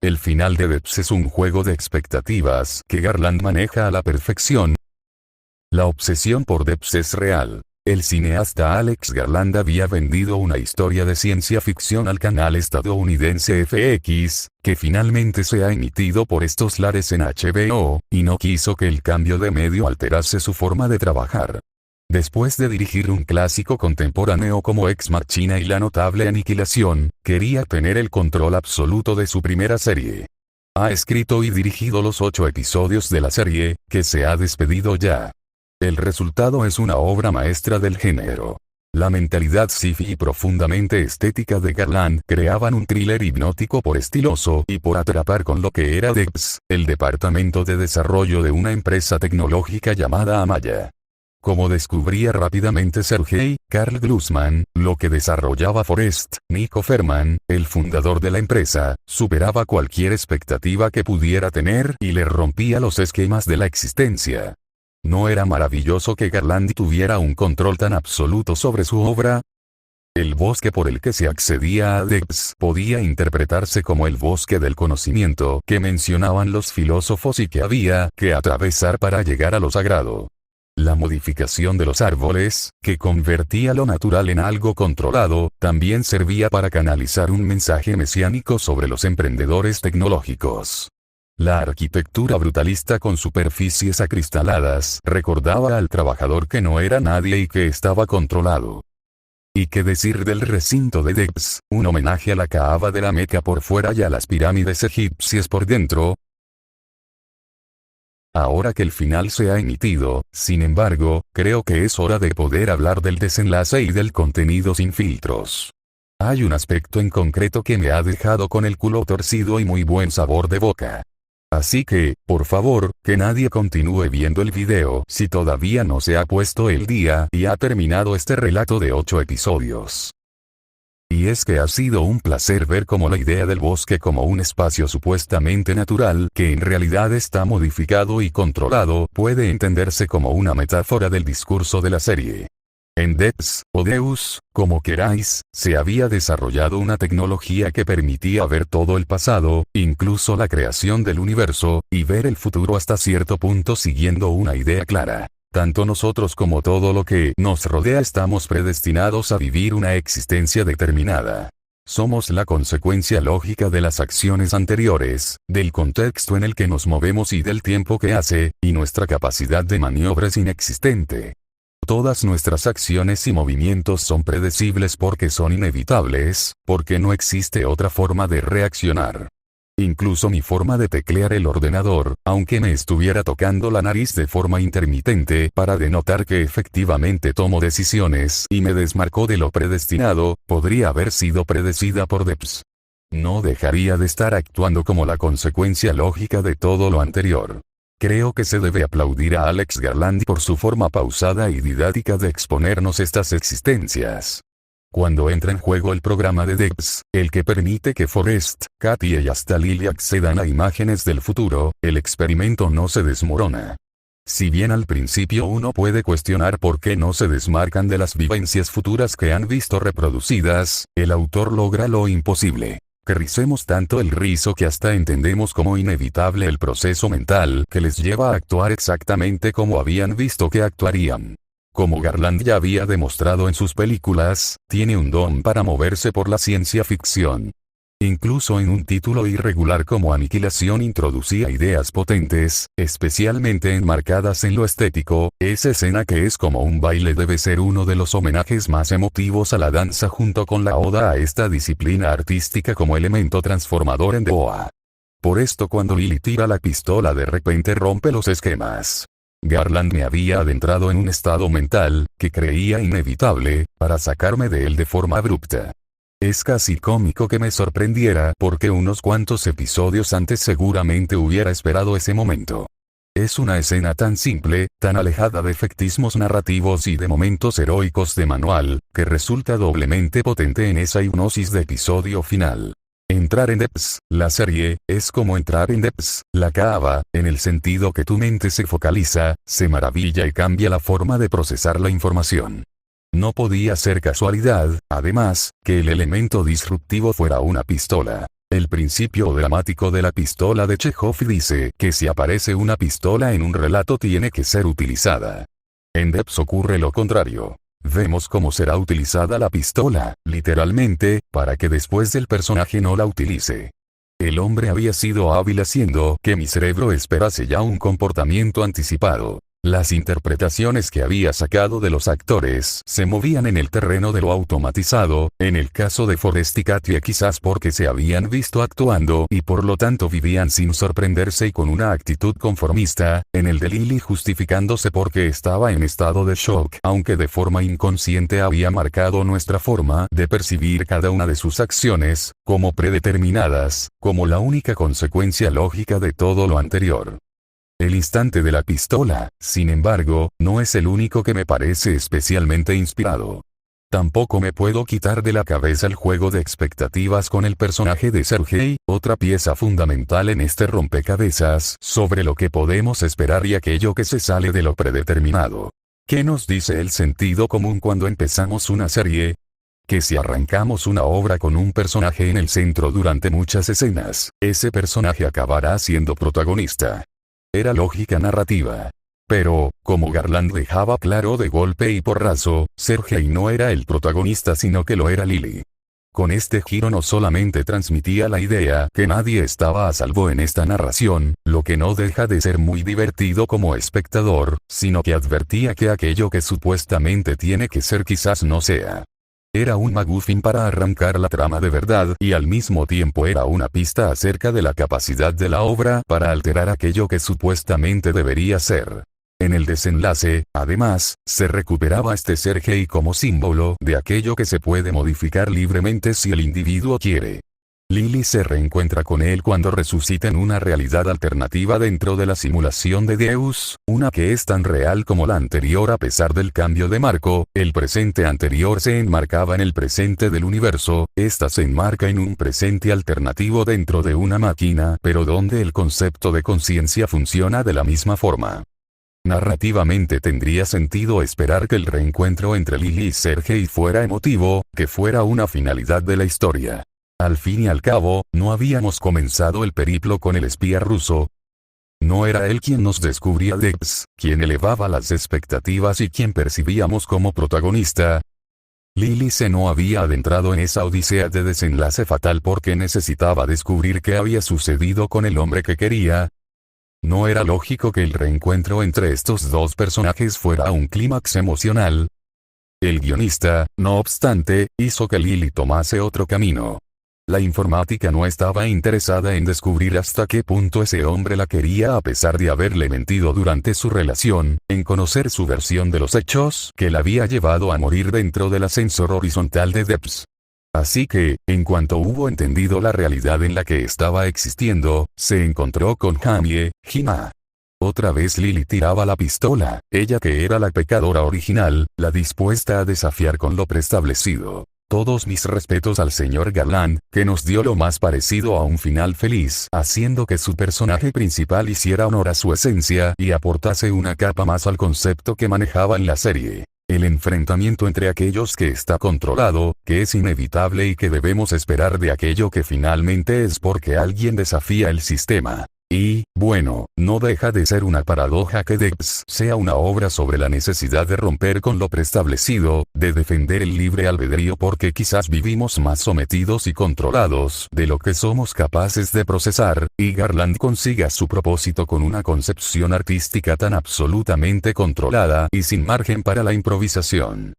El final de Depps es un juego de expectativas que Garland maneja a la perfección. La obsesión por Depps es real. El cineasta Alex Garland había vendido una historia de ciencia ficción al canal estadounidense FX, que finalmente se ha emitido por estos lares en HBO, y no quiso que el cambio de medio alterase su forma de trabajar. Después de dirigir un clásico contemporáneo como Ex Machina y la notable Aniquilación, quería tener el control absoluto de su primera serie. Ha escrito y dirigido los 8 episodios de la serie, que se ha despedido ya. El resultado es una obra maestra del género. La mentalidad sci-fi y profundamente estética de Garland creaban un thriller hipnótico por estiloso y por atrapar con lo que era Depps, el departamento de desarrollo de una empresa tecnológica llamada Amaya. Como descubría rápidamente Sergei Carl Glusman, lo que desarrollaba Forrest Nico Ferman, el fundador de la empresa, superaba cualquier expectativa que pudiera tener y le rompía los esquemas de la existencia. ¿No era maravilloso que Garland tuviera un control tan absoluto sobre su obra? El bosque por el que se accedía a Depps podía interpretarse como el bosque del conocimiento que mencionaban los filósofos y que había que atravesar para llegar a lo sagrado. La modificación de los árboles, que convertía lo natural en algo controlado, también servía para canalizar un mensaje mesiánico sobre los emprendedores tecnológicos. La arquitectura brutalista con superficies acristaladas recordaba al trabajador que no era nadie y que estaba controlado. ¿Y qué decir del recinto de Depps, un homenaje a la Kaaba de la Meca por fuera y a las pirámides egipcias por dentro? Ahora que el final se ha emitido, sin embargo, creo que es hora de poder hablar del desenlace y del contenido sin filtros. Hay un aspecto en concreto que me ha dejado con el culo torcido y muy buen sabor de boca. Así que, por favor, que nadie continúe viendo el video si todavía no se ha puesto el día y ha terminado este relato de 8 episodios. Y es que ha sido un placer ver cómo la idea del bosque como un espacio supuestamente natural que en realidad está modificado y controlado puede entenderse como una metáfora del discurso de la serie. En Depps, o Deus, como queráis, se había desarrollado una tecnología que permitía ver todo el pasado, incluso la creación del universo, y ver el futuro hasta cierto punto siguiendo una idea clara. Tanto nosotros como todo lo que nos rodea estamos predestinados a vivir una existencia determinada. Somos la consecuencia lógica de las acciones anteriores, del contexto en el que nos movemos y del tiempo que hace, y nuestra capacidad de maniobra es inexistente. Todas nuestras acciones y movimientos son predecibles porque son inevitables, porque no existe otra forma de reaccionar. Incluso mi forma de teclear el ordenador, aunque me estuviera tocando la nariz de forma intermitente para denotar que efectivamente tomo decisiones y me desmarcó de lo predestinado, podría haber sido predecida por Depps. No dejaría de estar actuando como la consecuencia lógica de todo lo anterior. Creo que se debe aplaudir a Alex Garland por su forma pausada y didáctica de exponernos estas existencias. Cuando entra en juego el programa de Depps, el que permite que Forrest, Katie y hasta Lily accedan a imágenes del futuro, el experimento no se desmorona. Si bien al principio uno puede cuestionar por qué no se desmarcan de las vivencias futuras que han visto reproducidas, el autor logra lo imposible. Que ricemos tanto el rizo que hasta entendemos como inevitable el proceso mental que les lleva a actuar exactamente como habían visto que actuarían. Como Garland ya había demostrado en sus películas, tiene un don para moverse por la ciencia ficción. Incluso en un título irregular como Aniquilación introducía ideas potentes, especialmente enmarcadas en lo estético. Esa escena que es como un baile debe ser uno de los homenajes más emotivos a la danza junto con la oda a esta disciplina artística como elemento transformador en The Boa. Por esto cuando Lily tira la pistola de repente rompe los esquemas. Garland me había adentrado en un estado mental, que creía inevitable, para sacarme de él de forma abrupta. Es casi cómico que me sorprendiera porque unos cuantos episodios antes seguramente hubiera esperado ese momento. Es una escena tan simple, tan alejada de efectismos narrativos y de momentos heroicos de manual, que resulta doblemente potente en esa hipnosis de episodio final. Entrar en Depps, la serie, es como entrar en Depps, la Kaaba, en el sentido que tu mente se focaliza, se maravilla y cambia la forma de procesar la información. No podía ser casualidad, además, que el elemento disruptivo fuera una pistola. El principio dramático de la pistola de Chekhov dice que si aparece una pistola en un relato tiene que ser utilizada. En Debs ocurre lo contrario. Vemos cómo será utilizada la pistola, literalmente, para que después el personaje no la utilice. El hombre había sido hábil haciendo que mi cerebro esperase ya un comportamiento anticipado. Las interpretaciones que había sacado de los actores se movían en el terreno de lo automatizado, en el caso de Forrest y Katia quizás porque se habían visto actuando y por lo tanto vivían sin sorprenderse y con una actitud conformista, en el de Lily justificándose porque estaba en estado de shock, aunque de forma inconsciente había marcado nuestra forma de percibir cada una de sus acciones, como predeterminadas, como la única consecuencia lógica de todo lo anterior. El instante de la pistola, sin embargo, no es el único que me parece especialmente inspirado. Tampoco me puedo quitar de la cabeza el juego de expectativas con el personaje de Sergei, otra pieza fundamental en este rompecabezas sobre lo que podemos esperar y aquello que se sale de lo predeterminado. ¿Qué nos dice el sentido común cuando empezamos una serie? Que si arrancamos una obra con un personaje en el centro durante muchas escenas, ese personaje acabará siendo protagonista. Era lógica narrativa. Pero, como Garland dejaba claro de golpe y porrazo, Sergei no era el protagonista sino que lo era Lily. Con este giro no solamente transmitía la idea que nadie estaba a salvo en esta narración, lo que no deja de ser muy divertido como espectador, sino que advertía que aquello que supuestamente tiene que ser quizás no sea. Era un MacGuffin para arrancar la trama de verdad y al mismo tiempo era una pista acerca de la capacidad de la obra para alterar aquello que supuestamente debería ser. En el desenlace, además, se recuperaba este Sergei como símbolo de aquello que se puede modificar libremente si el individuo quiere. Lily se reencuentra con él cuando resucita en una realidad alternativa dentro de la simulación de Deus, una que es tan real como la anterior a pesar del cambio de marco, el presente anterior se enmarcaba en el presente del universo, esta se enmarca en un presente alternativo dentro de una máquina, pero donde el concepto de conciencia funciona de la misma forma. Narrativamente tendría sentido esperar que el reencuentro entre Lily y Sergei fuera emotivo, que fuera una finalidad de la historia. Al fin y al cabo, no habíamos comenzado el periplo con el espía ruso. No era él quien nos descubría Debs, quien elevaba las expectativas y quien percibíamos como protagonista. Lily se no había adentrado en esa odisea de desenlace fatal porque necesitaba descubrir qué había sucedido con el hombre que quería. No era lógico que el reencuentro entre estos dos personajes fuera un clímax emocional. El guionista, no obstante, hizo que Lily tomase otro camino. La informática no estaba interesada en descubrir hasta qué punto ese hombre la quería a pesar de haberle mentido durante su relación, en conocer su versión de los hechos que la había llevado a morir dentro del ascensor horizontal de Debs. Así que, en cuanto hubo entendido la realidad en la que estaba existiendo, se encontró con Jamie, Jima. Otra vez Lily tiraba la pistola, ella que era la pecadora original, la dispuesta a desafiar con lo preestablecido. Todos mis respetos al señor Garland, que nos dio lo más parecido a un final feliz, haciendo que su personaje principal hiciera honor a su esencia y aportase una capa más al concepto que manejaba en la serie. El enfrentamiento entre aquellos que está controlado, que es inevitable y que debemos esperar de aquello que finalmente es porque alguien desafía el sistema. Y, bueno, no deja de ser una paradoja que Debs sea una obra sobre la necesidad de romper con lo preestablecido, de defender el libre albedrío porque quizás vivimos más sometidos y controlados de lo que somos capaces de procesar, y Garland consiga su propósito con una concepción artística tan absolutamente controlada y sin margen para la improvisación.